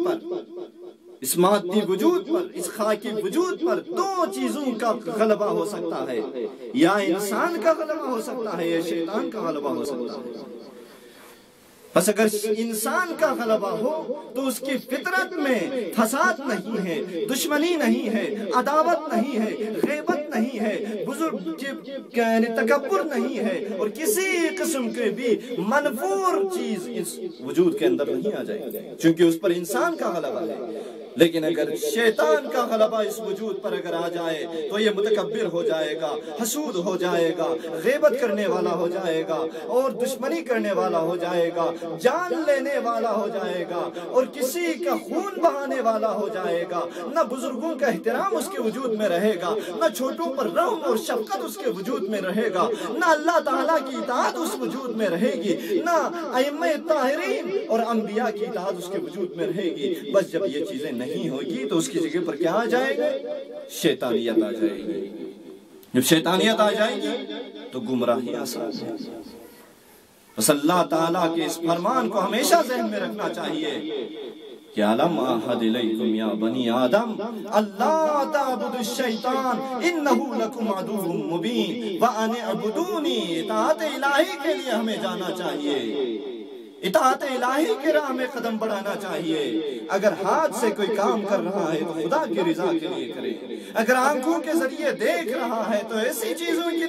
پر، اس مادی وجود پر، اس خاکی وجود پر دو چیزوں کا غلبہ ہو سکتا ہے، یا انسان کا غلبہ ہو سکتا ہے یا شیطان کا غلبہ ہو سکتا ہے۔ بس اگر انسان کا غلبہ ہو تو اس کی فطرت میں فساد نہیں ہے، دشمنی نہیں ہے، عداوت نہیں ہے، غیبت نہیں ہے، بزرگ تکبر نہیں ہے، اور کسی قسم کے بھی منفور چیز اس وجود کے اندر نہیں آ جائے گی، چونکہ اس پر انسان کا غلبہ ہے۔ لیکن اگر شیطان کا غلبہ اس وجود پر اگر آ جائے تو یہ متکبر ہو جائے گا، حسود ہو جائے گا، غیبت کرنے والا ہو جائے گا، اور دشمنی کرنے والا ہو جائے گا، جان لینے والا ہو جائے گا، اور کسی کا خون بہانے والا ہو جائے گا۔ نہ بزرگوں کا احترام اس کے وجود میں رہے گا، نہ چھوٹوں پر رحم اور شفقت اس کے وجود میں رہے گا، نہ اللہ تعالیٰ کی اطاعت اس وجود میں رہے گی، نہ ائمہ طاہرین اور انبیاء کی اطاعت اس کے وجود میں رہے گی۔ بس جب یہ چیزیں نہیں ہوگی تو اس کی جگہ پر کیا آ جائے گا؟ شیطانیت آ جائے گی۔ جب شیطانیت آ جائے گی تو گمراہی آسان ہے۔ بس اللہ تعالیٰ کے اس فرمان کو ہمیشہ ذہن میں رکھنا چاہیے کہ علم احد الیکم یا بنی آدم اللہ تعبدوا الشیطان انہ لکم عدو مبین وان اعبدونی۔ اطاعت الہی کے لیے ہمیں جانا چاہیے، اطاعت الہی کے راہ میں قدم بڑھانا چاہیے۔ اگر ہاتھ سے کوئی کام کر رہا ہے تو خدا کی رضا کے لیے کرے، اگر آنکھوں کے ذریعے دیکھ رہا ہے تو ایسی چیزوں کی